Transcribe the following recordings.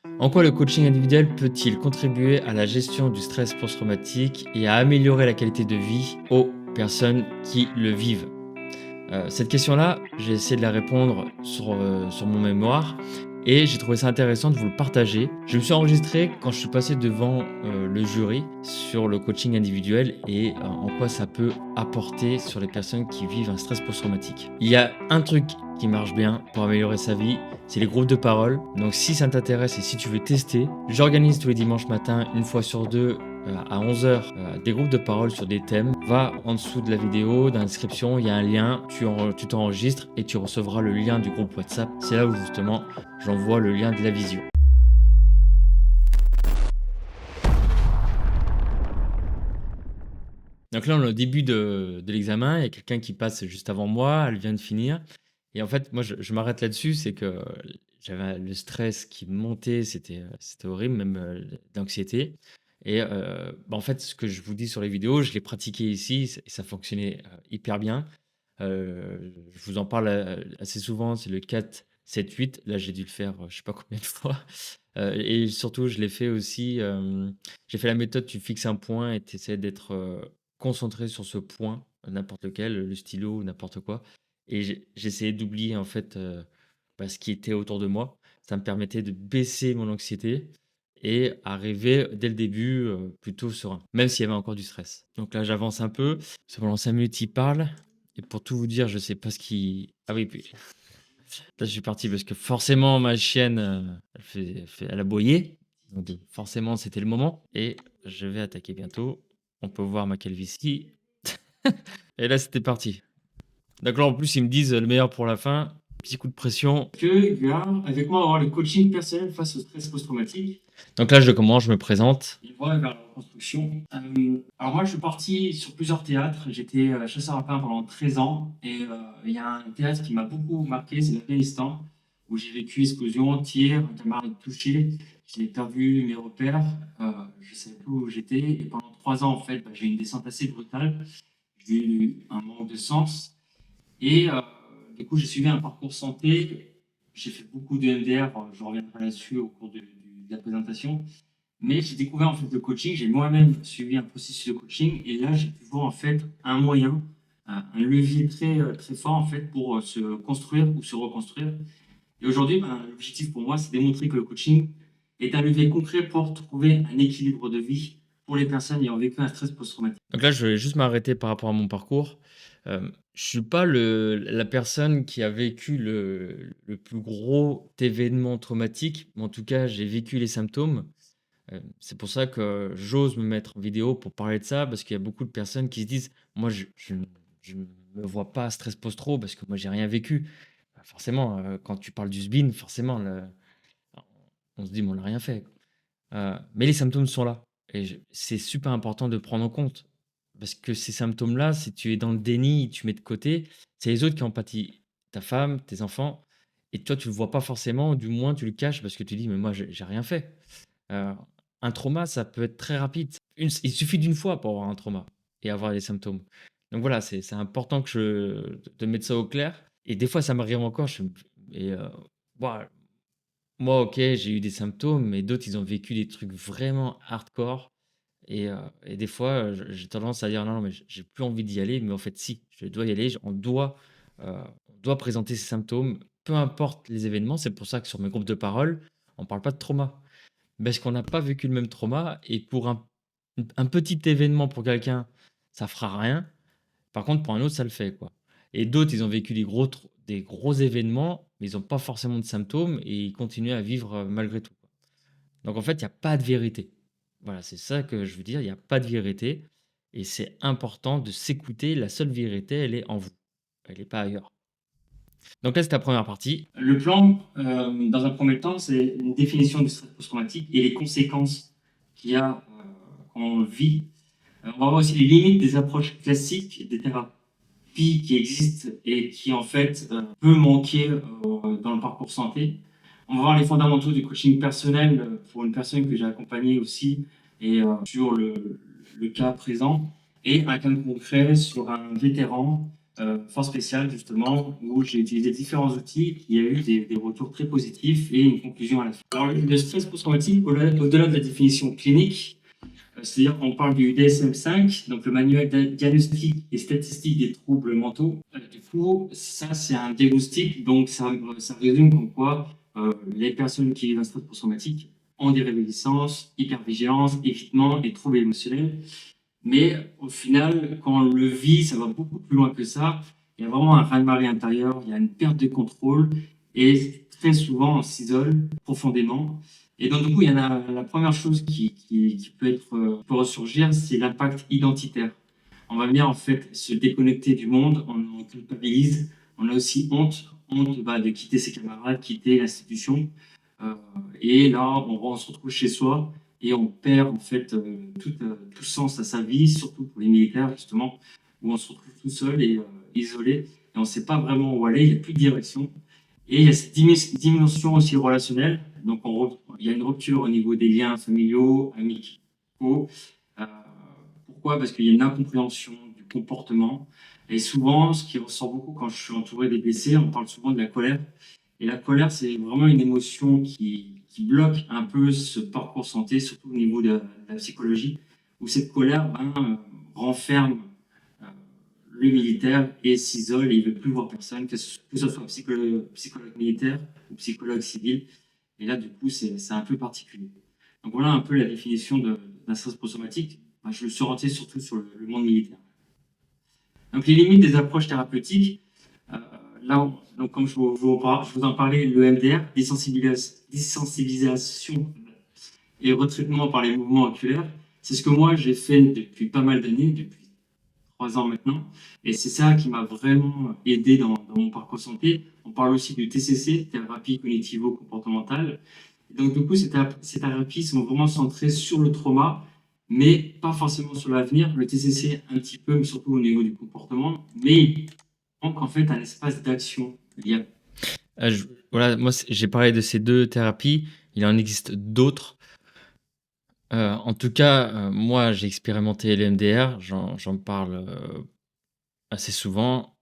En quoi le coaching individuel peut-il contribuer à la gestion du stress post-traumatique et à améliorer la qualité de vie aux personnes qui le vivent? Cette question-là, j'ai essayé de la répondre sur mon mémoire et j'ai trouvé ça intéressant de vous le partager. Je me suis enregistré quand je suis passé devant, le jury sur le coaching individuel et en quoi ça peut apporter sur les personnes qui vivent un stress post-traumatique. Il y a un truc qui marche bien pour améliorer sa vie, c'est les groupes de parole. Donc si ça t'intéresse et si tu veux tester, j'organise tous les dimanches matins, une fois sur 2, à 11 heures, des groupes de parole sur des thèmes. Va en dessous de la vidéo, dans la description, il y a un lien, tu t'enregistres et tu recevras le lien du groupe WhatsApp. C'est là où justement j'envoie le lien de la visio. Donc là, on est au début de l'examen, il y a quelqu'un qui passe juste avant moi, elle vient de finir et en fait, moi, je m'arrête là-dessus, c'est que j'avais le stress qui montait, c'était horrible, même, d'anxiété et en fait, ce que je vous dis sur les vidéos, je l'ai pratiqué ici et ça fonctionnait, hyper bien. Je vous en parle, assez souvent, c'est le 4-7-8. Là, j'ai dû le faire, je sais pas combien de fois, et surtout je l'ai fait aussi, j'ai fait la méthode, tu fixes un point et tu essaies d'être, concentré sur ce point, n'importe lequel, le stylo ou n'importe quoi et j'essayais d'oublier en fait, ce qui était autour de moi. Ça me permettait de baisser mon anxiété et arriver dès le début, plutôt serein, même s'il y avait encore du stress. Donc là, j'avance un peu, parce pendant 5 minutes, il parle et pour tout vous dire, je sais pas ce qui ah oui, puis là, je suis parti parce que forcément ma chienne, elle a aboyé, donc forcément, c'était le moment et je vais attaquer bientôt. On peut voir ma calvitie et là, c'était parti. Donc là, en plus, ils me disent, le meilleur pour la fin, petit coup de pression. Que viens avec moi avoir le coaching personnel face au stress post-traumatique. Donc là, je commence, je me présente. Il va vers la reconstruction. Alors moi, je suis parti sur plusieurs théâtres. J'étais chasseur à pain pendant 13 ans. Et il y a un théâtre qui m'a beaucoup marqué, c'est l'Afghanistan, où j'ai vécu explosion, tir, un camarade touché. J'ai perdu mes repères. Je ne savais plus où j'étais. Et pendant 3 ans, en fait, j'ai eu une descente assez brutale. J'ai eu un manque de sens. Et du coup, j'ai suivi un parcours santé. J'ai fait beaucoup de MDR, je reviendrai là-dessus au cours de la présentation. Mais j'ai découvert en fait le coaching, j'ai moi-même suivi un processus de coaching et là, j'ai pu voir en fait un moyen, un levier très, très fort en fait pour se construire ou se reconstruire. Et aujourd'hui, l'objectif pour moi, c'est démontrer que le coaching est un levier concret pour trouver un équilibre de vie pour les personnes ayant vécu un stress post-traumatique. Donc là, je vais juste m'arrêter par rapport à mon parcours. Je suis pas la personne qui a vécu le plus gros événement traumatique, mais en tout cas, j'ai vécu les symptômes. C'est pour ça que j'ose me mettre en vidéo pour parler de ça, parce qu'il y a beaucoup de personnes qui se disent: «Moi, je me vois pas stress post-trau parce que moi, j'ai rien vécu». Bah, forcément, quand tu parles du SBIN, forcément, on se dit: «Mais on n'a rien fait». Mais les symptômes sont là et c'est super important de prendre en compte parce que ces symptômes-là, si tu es dans le déni, tu mets de côté, c'est les autres qui en pâtissent. Ta femme, tes enfants et toi, tu le vois pas forcément ou du moins tu le caches parce que tu dis: «Mais moi, j'ai rien fait». Heu, un trauma, ça peut être très rapide. Il suffit d'une fois pour avoir un trauma et avoir les symptômes. Donc voilà, c'est important que de mettre ça au clair et des fois, ça m'arrive encore, je me et waouh, moi, OK, j'ai eu des symptômes, mais d'autres, ils ont vécu des trucs vraiment hardcore et des fois, j'ai tendance à dire: «Non, non, mais j'ai plus envie d'y aller», mais en fait, si, je dois y aller. On doit présenter ces symptômes, peu importe les événements. C'est pour ça que sur mes groupes de parole, on parle pas de trauma. Parce qu'on n'a pas vécu le même trauma et pour un petit événement pour quelqu'un, ça fera rien. Par contre, pour un autre, ça le fait, quoi. Et d'autres, ils ont vécu des gros événements, mais ils ont pas forcément de symptômes et ils continuent à vivre, malgré tout, quoi. Donc en fait, il y a pas de vérité. Voilà, c'est ça que je veux dire, il y a pas de vérité et c'est important de s'écouter. La seule vérité, elle est en vous, elle est pas ailleurs. Donc là, c'est la première partie. Le plan, dans un premier temps, c'est une définition du stress post-traumatique et les conséquences qu'il y a, quand on le vit. On va voir aussi les limites des approches classiques des thérapies qui existent et qui, en fait, peut manquer dans le parcours santé. On va voir les fondamentaux du coaching personnel pour une personne que j'ai accompagnée aussi et sur le cas présent et un cas concret sur un vétéran fort spécial justement, où j'ai utilisé différents outils. Il y a eu des retours très positifs et une conclusion à la fin. Alors, le stress post-traumatique, au-delà de la définition clinique, c'est-à-dire qu'on parle du DSM-5, donc le manuel diagnostic et statistique des troubles mentaux. Du coup, ça, c'est un diagnostic, donc ça résume comme quoi les personnes qui vivent un stress post-traumatique ont des réminiscences, hypervigilance, évitement et troubles émotionnels. Mais au final, quand on le vit, ça va beaucoup plus loin que ça. Il y a vraiment un raz-de-marée intérieur, il y a une perte de contrôle et très souvent on s'isole profondément. Et donc du coup, il y en a la première chose qui peut être peut ressurgir, c'est l'impact identitaire. On va venir en fait se déconnecter du monde, on culpabilise, on a aussi honte de quitter ses camarades, quitter l'institution. Euh, et là, on se retrouve chez soi et on perd en fait tout sens à sa vie, surtout pour les militaires justement, où on se retrouve tout seul et isolé et on ne sait pas vraiment où aller, il n'y a plus de direction. Et il y a cette dimension aussi relationnelle, donc il y a une rupture au niveau des liens familiaux, amicaux. Euh, Pourquoi? Parce qu'il y a une incompréhension du comportement. Et souvent, ce qui ressort beaucoup quand je suis entouré des blessés, on parle souvent de la colère. Et la colère, c'est vraiment une émotion qui bloque un peu ce parcours santé, surtout au niveau de la psychologie, où cette colère renferme euh, le militaire et s'isole et il ne veut plus voir personne, que ce soit psychologue militaire ou psychologue civil. Et là, du coup, c'est un peu particulier. Donc voilà un peu la définition d'un stress post-traumatique. Enfin, je le suis orienté surtout sur le monde militaire. Donc les limites des approches thérapeutiques, euh, donc comme je vous en parlais, le MDR, désensibilisation et retraitement par les mouvements oculaires, c'est ce que moi j'ai fait depuis pas mal d'années, depuis 3 ans maintenant, et c'est ça qui m'a vraiment aidé dans mon parcours santé. On parle aussi du TCC, thérapie cognitivo-comportementale. Donc du coup, ces thérapies sont vraiment centrées sur le trauma, mais pas forcément sur l'avenir. Le TCC un petit peu, mais surtout au niveau du comportement, mais donc en fait un espace d'action. Il y a Voilà, moi, j'ai parlé de ces deux thérapies. Il en existe d'autres. En tout cas, moi, j'ai expérimenté l'EMDR. J'en parle assez souvent,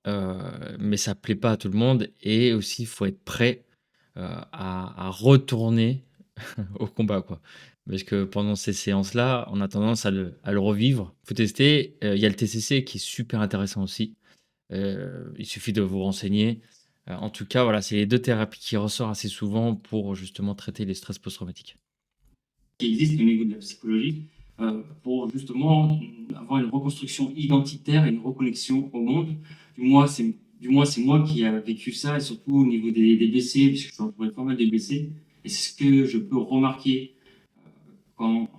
mais ça plaît pas à tout le monde. Et aussi, il faut être prêt à retourner au combat, quoi. Parce que pendant ces séances-là, on a tendance à le revivre. Faut tester. Il y a le TCC qui est super intéressant aussi. Il suffit de vous renseigner. En tout cas, voilà, c'est les 2 thérapies qui ressortent assez souvent pour justement traiter les stress post-traumatiques. qui existe au niveau de la psychologie pour justement avoir une reconstruction identitaire et une reconnexion au monde. Du moins, c'est moi qui a vécu ça, et surtout au niveau des blessés, puisque je suis entouré pas mal de blessés. Et c'est ce que je peux remarquer quand,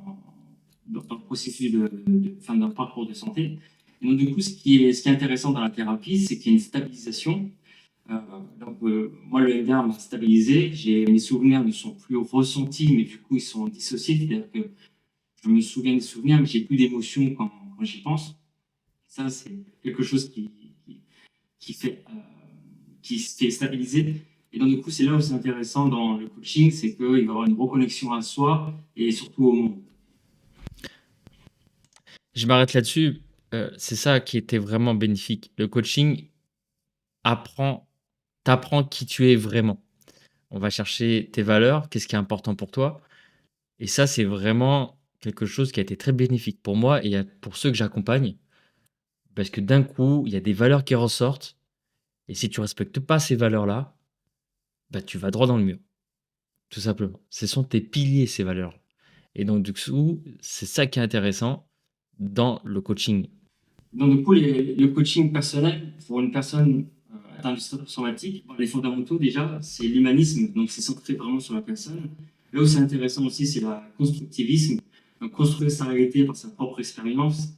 dans le processus enfin, d'un parcours de santé. Et donc, du coup, ce qui est intéressant dans la thérapie, c'est qu'il y a une stabilisation. Moi, le MDR m'a stabilisé. Mes souvenirs ne sont plus ressentis, mais du coup, ils sont dissociés. C'est-à-dire que je me souviens des souvenirs, mais j'ai plus d'émotions quand j'y pense. Ça, c'est quelque chose qui fait, qui se fait stabiliser. Et donc, du coup, c'est là où c'est intéressant dans le coaching, c'est qu'il va y avoir une reconnexion à soi et surtout au monde. Je m'arrête là-dessus, c'est ça qui était vraiment bénéfique. Le coaching apprend t'apprend qui tu es vraiment. On va chercher tes valeurs, qu'est-ce qui est important pour toi et ça, c'est vraiment quelque chose qui a été très bénéfique pour moi et pour ceux que j'accompagne. Parce que d'un coup, il y a des valeurs qui ressortent et si tu respectes pas ces valeurs-là, bah, tu vas droit dans le mur, tout simplement. Ce sont tes piliers, ces valeurs et donc du coup, c'est ça qui est intéressant dans le coaching. Donc, du coup, le coaching personnel pour une personne atteinte du stress somatique, bon, les fondamentaux déjà, c'est l'humanisme, donc c'est centré vraiment sur la personne. Là où c'est intéressant aussi, c'est le constructivisme, donc construire sa réalité par sa propre expérience,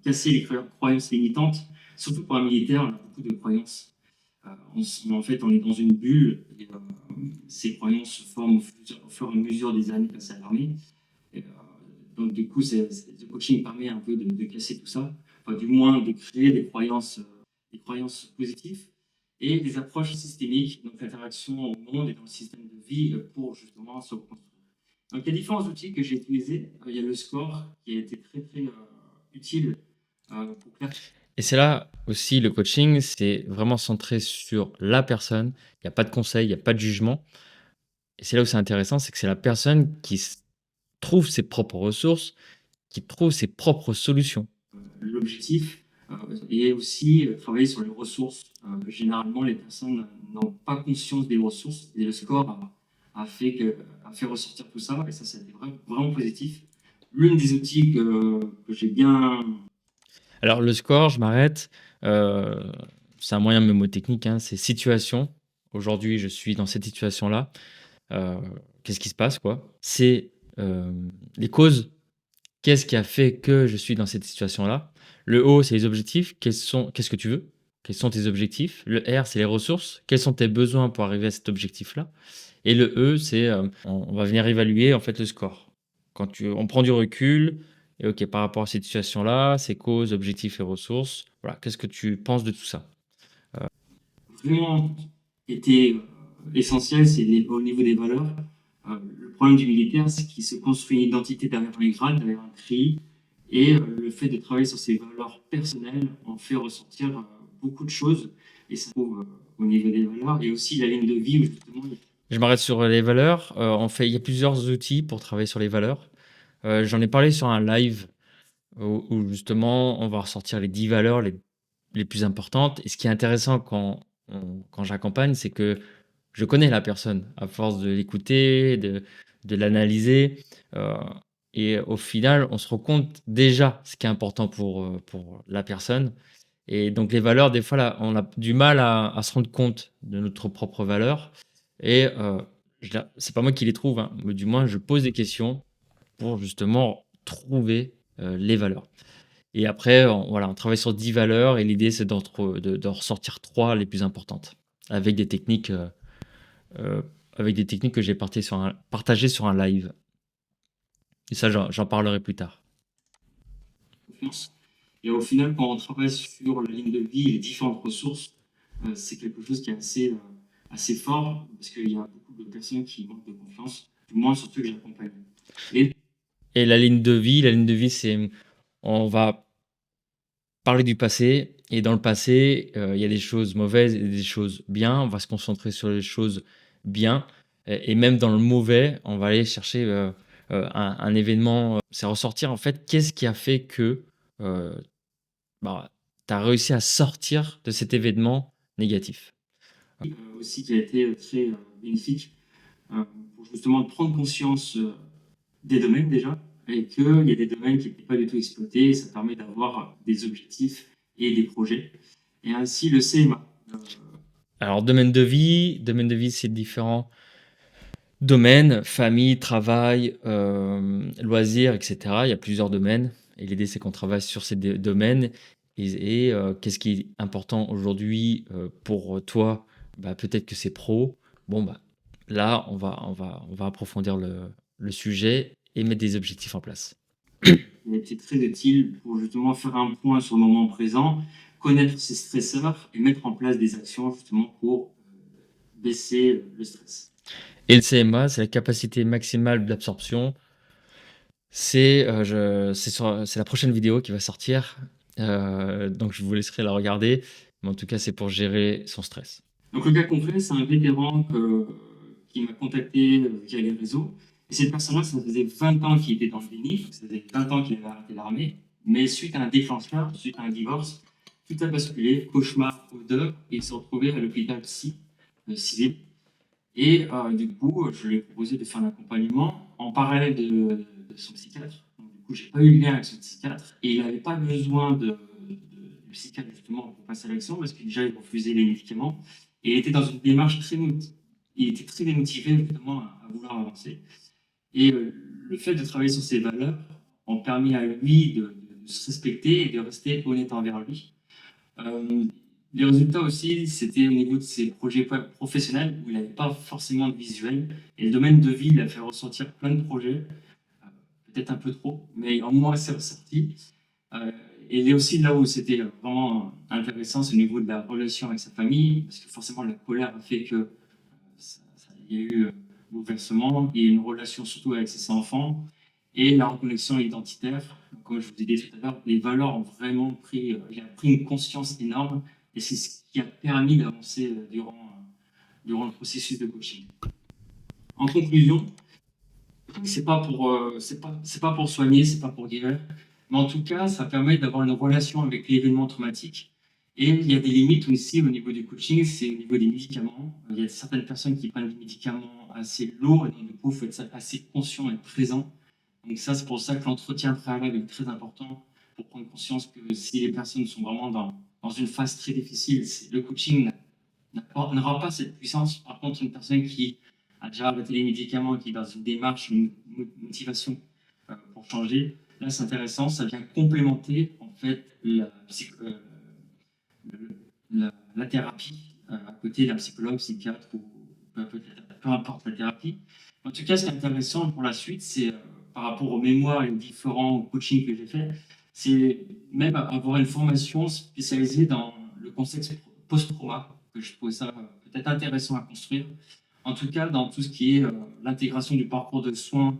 casser les croyances limitantes, surtout pour un militaire, on a beaucoup de croyances. En fait, on est dans une bulle, et ces croyances se forment au fur et à mesure des années passées à l'armée. Et, donc, du coup, le coaching permet un peu de casser tout ça, enfin, du moins de créer des croyances positives et des approches systémiques, donc l'interaction au monde et dans le système de vie pour justement se reconstruire. Donc, il y a différents outils que j'ai utilisés. Il y a le score qui a été très, très utile pour clarifier. Et c'est là aussi le coaching, c'est vraiment centré sur la personne. Il y a pas de conseil, il y a pas de jugement et c'est là où c'est intéressant, c'est que c'est la personne qui trouve ses propres ressources, qui trouve ses propres solutions. L'objectif est aussi travailler sur les ressources. Généralement, les personnes n'ont pas conscience des ressources et le score a fait ressortir tout ça et ça, c'était vraiment positif. L'une des outils que j'ai bien. Alors le score, je m'arrête, heu, c'est un moyen mnémotechnique, hein, c'est situation. Aujourd'hui, je suis dans cette situation-là, heu, qu'est-ce qui se passe, quoi? C'est, les causes. Qu'est-ce qui a fait que je suis dans cette situation-là? Le O, c'est les objectifs. Qu'est-ce que tu veux? Quels sont tes objectifs? Le R, c'est les ressources. Quels sont tes besoins pour arriver à cet objectif-là? Et le E, c'est, on va venir évaluer, en fait, le score. On prend du recul et OK, par rapport à cette situation-là, ces causes, objectifs et ressources, voilà, qu'est-ce que tu penses de tout ça? Vraiment été essentiel, c'est au niveau des valeurs. Le problème du militaire, c'est qu'il se construit une identité derrière un grade, derrière un cri, et le fait de travailler sur ses valeurs personnelles en fait ressortir beaucoup de choses, et ça se trouve au niveau des valeurs, et aussi la ligne de vie où justement. Je m'arrête sur les valeurs. Il y a plusieurs outils pour travailler sur les valeurs. J'en ai parlé sur un live où justement on va ressortir les 10 valeurs les plus importantes et ce qui est intéressant quand j'accompagne, c'est que je connais la personne à force de l'écouter, de l'analyser, heu et au final, on se rend compte déjà ce qui est important pour la personne et donc les valeurs, des fois, là, on a du mal à se rendre compte de notre propre valeur et c'est pas moi qui les trouve, hein, mais du moins je pose des questions pour justement trouver, les valeurs. Et après, on travaille sur 10 valeurs et l'idée, c'est d'en ressortir 3 les plus importantes avec des techniques, heu, que j'ai partagées sur un live et ça, j'en parlerai plus tard. Confiance. Et au final, quand on travaille sur la ligne de vie et les différentes ressources, c'est quelque chose qui est assez fort parce qu'il y a beaucoup de personnes qui manquent de confiance, du moins sur ceux que j'accompagne. Et Et la ligne de vie, c'est, on va parler du passé et dans le passé, il y a des choses mauvaises et des choses bien. On va se concentrer sur les choses bien et même dans le mauvais, on va aller chercher, un événement, c'est ressortir en fait qu'est-ce qui a fait que, heu, bah, tu as réussi à sortir de cet événement négatif. aussi qui a été très bénéfique euh, pour justement prendre conscience des domaines déjà, et qu'il y a des domaines qui n'étaient pas du tout exploités, et ça permet d'avoir des objectifs et des projets. Et ainsi, le CMA. Alors domaine de vie, c'est différents domaines, famille, travail, loisirs et cetera. Il y a plusieurs domaines et l'idée, c'est qu'on travaille sur ces domaines qu'est-ce qui est important aujourd'hui, pour toi? Bah, peut-être que c'est pro. Bon, bah, là, on va approfondir le sujet et mettre des objectifs en place. Il a été très utile pour justement faire un point sur le moment présent, connaître ses stresseurs et mettre en place des actions justement pour baisser le stress. Et le CMA, c'est la capacité maximale d'absorption. C'est la prochaine vidéo qui va sortir, donc je vous laisserai la regarder, mais en tout cas, c'est pour gérer son stress. Donc le cas concret, c'est un vétéran qui m'a contacté via les réseaux. Et cette personne-là, ça faisait 20 ans qu'il était dans le déni, ça faisait 20 ans qu'il avait arrêté l'armée. Mais suite à un déclencheur, suite à un divorce, tout a basculé, cauchemar, odeur, et il s'est retrouvé à l'hôpital civil. Et du coup, je lui ai proposé de faire un accompagnement en parallèle de son psychiatre. Donc, du coup, j'ai pas eu le lien avec son psychiatre et il n'avait pas besoin du psychiatre justement pour passer à l'action parce que déjà il refusait les médicaments et il était dans une démarche il était très démotivé justement à vouloir avancer. Et le fait de travailler sur ses valeurs ont permis à lui de se respecter et de rester honnête envers lui. Euh, les résultats aussi, c'était au niveau de ses projets professionnels où il n'avait pas forcément de visuel. Et le domaine de vie, il a fait ressortir plein de projets, euh, peut-être un peu trop, mais au moins c'est ressorti. Euh, et il est aussi là où c'était vraiment intéressant, c'est au niveau de la relation avec sa famille, parce que forcément la colère a fait que il y a eu bouleversement, il y a eu une relation surtout avec ses enfants, et la reconnexion identitaire. Donc comme je vous ai dit tout à l'heure, les valeurs ont vraiment pris, il a pris une conscience énorme et c'est ce qui a permis d'avancer durant le processus de coaching. En conclusion, c'est pas pour soigner, c'est pas pour guérir, mais en tout cas, ça permet d'avoir une relation avec l'événement traumatique. Et il y a des limites aussi au niveau du coaching, c'est au niveau des médicaments. Il y a certaines personnes qui prennent des médicaments assez lourds et donc du coup, il faut être assez conscient et présent. Donc ça, c'est pour ça que l'entretien préalable est très important pour prendre conscience que si les personnes sont vraiment dans une phase très difficile, le coaching n'aura pas cette puissance. Par contre, une personne qui a déjà arrêté les médicaments, qui est dans une démarche, une motivation pour changer, là, c'est intéressant. Ça vient complémenter en fait la thérapie à côté d'un psychologue, psychiatre ou peu importe la thérapie. En tout cas, ce qui est intéressant pour la suite, c'est par rapport aux mémoires et aux différents coachings que j'ai fait, c'est même avoir une formation spécialisée dans le contexte post-trauma, que je trouvais ça peut-être intéressant à construire. En tout cas, dans tout ce qui est l'intégration du parcours de soins,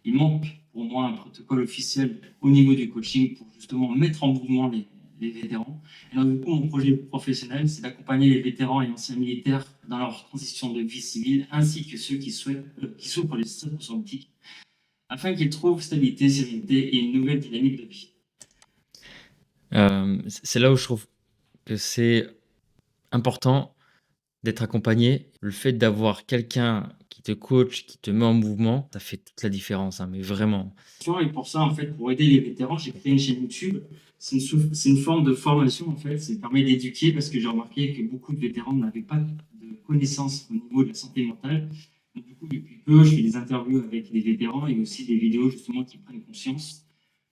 il manque pour moi un protocole officiel au niveau du coaching pour justement mettre en mouvement les vétérans. Et donc, du coup, mon projet professionnel, c'est d'accompagner les vétérans et anciens militaires dans leur transition de vie civile, ainsi que ceux qui souffrent des stress post-traumatiques, afin qu'ils trouvent stabilité, sérénité et une nouvelle dynamique de vie. C'est là où je trouve que c'est important d'être accompagné. Le fait d'avoir quelqu'un qui te coach, qui te met en mouvement, ça fait toute la différence, hein, mais vraiment. Et pour ça, en fait, pour aider les vétérans, j'ai créé une chaîne YouTube. C'est une forme de formation, en fait. Ça permet d'éduquer parce que j'ai remarqué que beaucoup de vétérans n'avaient pas de connaissances au niveau de la santé mentale. Donc, du coup, depuis peu, je fais des interviews avec les vétérans et aussi des vidéos, justement, qui prennent conscience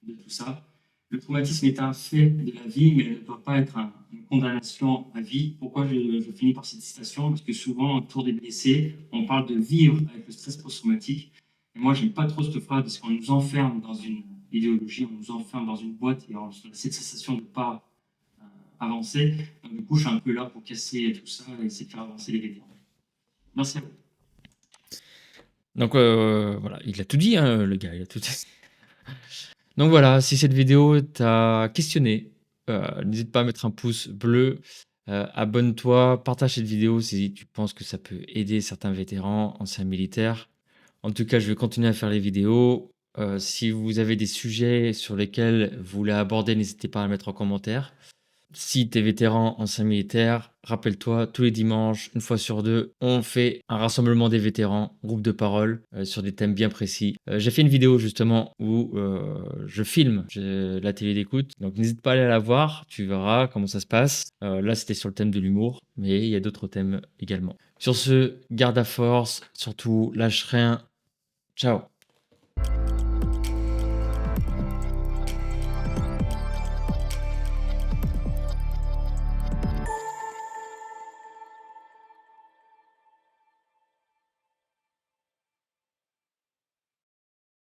de tout ça. Le traumatisme est un fait de la vie, mais il ne doit pas être une condamnation à vie. Pourquoi je finis par cette citation? Parce que souvent, autour des blessés, on parle de vivre avec le stress post-traumatique. Et moi, j'aime pas trop cette phrase parce qu'on nous enferme dans une idéologie, on nous enferme dans une boîte et on a cette sensation de ne pas avancer. Donc, du coup, je suis un peu là pour casser tout ça et essayer de faire avancer les vétérans. Merci à vous. Donc voilà, il a tout dit, hein, le gars, il a tout dit. Donc voilà, si cette vidéo t'a questionné, n'hésite pas à mettre un pouce bleu, abonne-toi, partage cette vidéo si tu penses que ça peut aider certains vétérans, anciens militaires. En tout cas, je vais continuer à faire les vidéos. Si vous avez des sujets sur lesquels vous voulez aborder, n'hésitez pas à le mettre en commentaire. Si tu es vétéran, ancien militaire, rappelle-toi, tous les dimanches, une fois sur deux, on fait un rassemblement des vétérans, groupe de parole, sur des thèmes bien précis. J'ai fait une vidéo justement où je filme la télé d'écoute, donc n'hésite pas à aller la voir, tu verras comment ça se passe. Là, c'était sur le thème de l'humour, mais il y a d'autres thèmes également. Sur ce, garde à force, surtout lâche rien. Ciao.